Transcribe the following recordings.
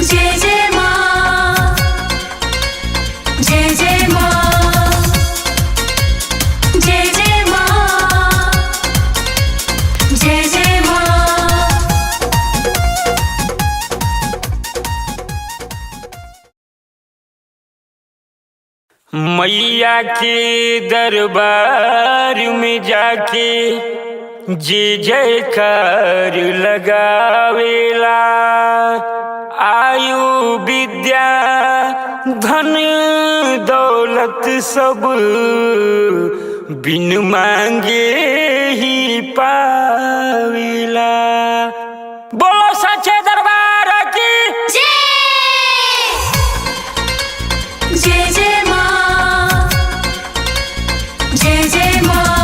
जय जय माँ, जय जय माँ, जय जय माँ, जय जय माँ। मैया के दरबार में जाके जे जयकार लगावेला, आयु विद्या धन दौलत सब बिन मांगे ही पावेला। बोलो सच्चे दरबार की जय जय माँ, जय जय माँ,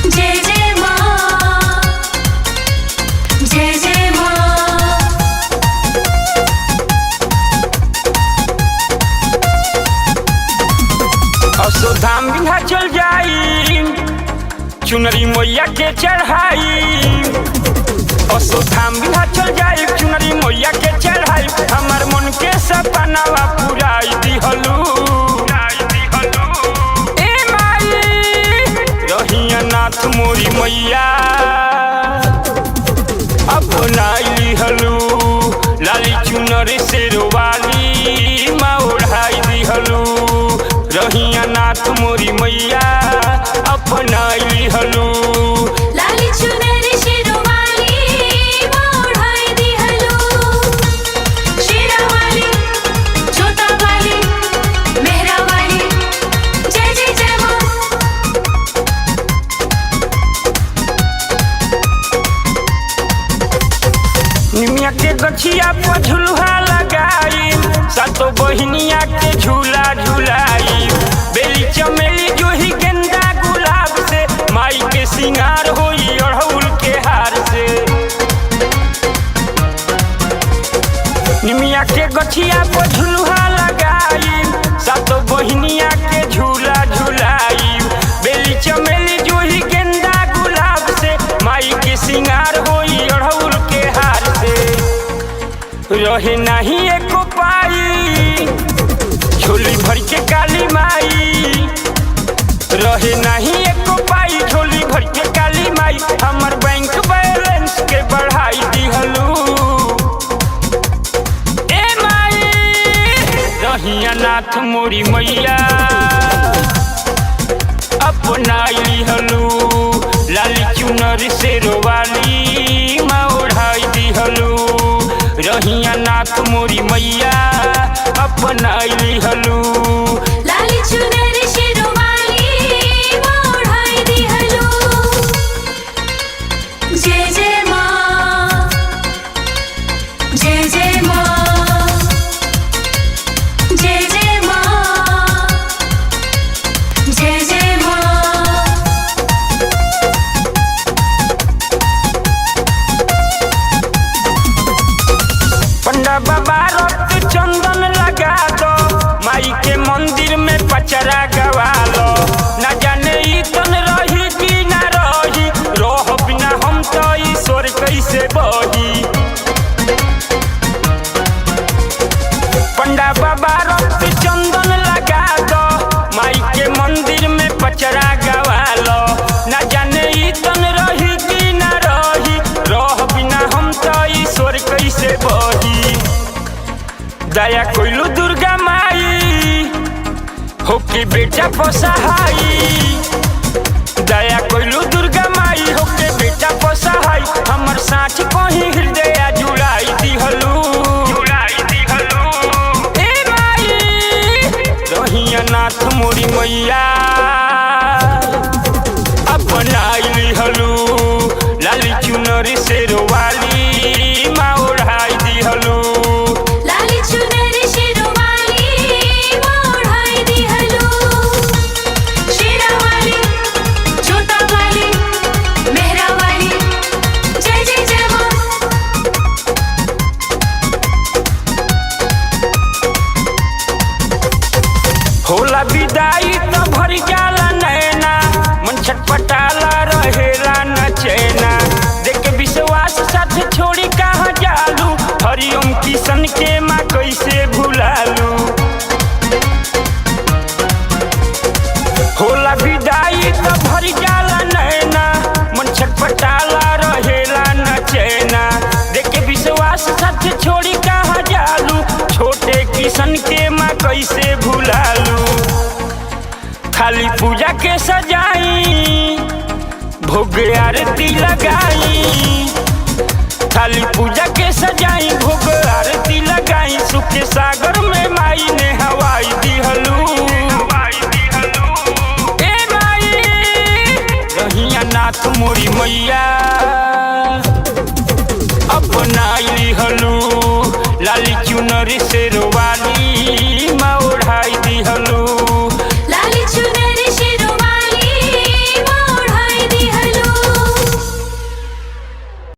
जय जय माँ, जय जय माँ। अशोधाम विंध्याचल जाई, चुनरी मैया के चढ़ाई। अशोधाम विंध्याचल जाई, चुनरी मैया के चढ़ाई। हमार मन के सपनावा पुराई दिहलू। ए माई रहिया नाथ मोरी मैया अपनाई लिहलू। लाली चुनरी शेरवाली माँ ओढ़ाई दिहलू। रहिया नाथ मोरी मैया अपनाई लिहलू। लाली चुनरी शेरवाली माँ ओढ़ाई दिहलू। शेरावाली, जोतावाली, मेहरावाली, जय जय जय माँ। निमिया के गछिया पर झुलुहा लगाई, सातो बहिनिया के झूला झुलाई। बेली चमेली जूही गेंदा गुलाब से, माई के सिंगार होई अड़हुल के हार से। निमिया के गछिया पर झुलुहा लगाई, सातो बहिनिया के झूला झुलाई। बेली चमेली जूही गेंदा गुलाब से, माई के सिंगार होई अड़हुल के हार से। रहे नहीं एको पाई, झोली भर के काली माई। रहे नहीं एको पाई, झोली भर के काली माई। हमर बैंक बैलेंस के बढ़ाई दिहलू। ए माई रहिया नाथ मोरी मैया अपनाई लिहलू। लाली चुनरी शेरवाली माँ ओढ़ाई दिहलू। रहिया नाथ मोरी मैया अपनाई लिहलू। लाली चुनरी शेरवाली माँ ओढ़ाई दिहलू। जय जय माँ, जय जय माँ, जय जय माँ, जय जय माँ। पंडा बाबा रक्त चंदन लगा दो, माई के मंदिर में पचरा गवा लो। न जाने ई तन रही कि न रही, रह बिना हम तो ईश्वर कैसे बही। पंडा बाबा रक्त चंदन लगा दो, माई के मंदिर में पचरा गवा लो। न जाने ई तन रही कि न रही, रह बिना हम तो ईश्वर कैसे बही। दया कोइलू दुर्गा माई, होके बेटा पोसहाई। दया कोइलू दुर्गा माई, होके बेटा पोसहाई। हमर साँच कहीं हृदय जुड़ाई दिहलू। ए माई रहिया नाथ मोरी मैया अपनाई लिहलू। लाली चुनरी शेरवाली माँ ओढ़ाई दिहलू। लाली चुनरी शेरवाली माँ ओढ़ाई दिहलू। शेरावाली, हाथ छोड़ी कहाँ जालू, छोटे किशन के माँ कैसे भुलालू। खाली पूजा के सजाई, भोग आरती लगाई, खाली पूजा के सजाई, भोग आरती लगाई। सुख के सागर में माई ने हवाई दिहलू। ए माई रहिया नाथ मोरी मैया अपनाई लिहलू, लाली चुनरी से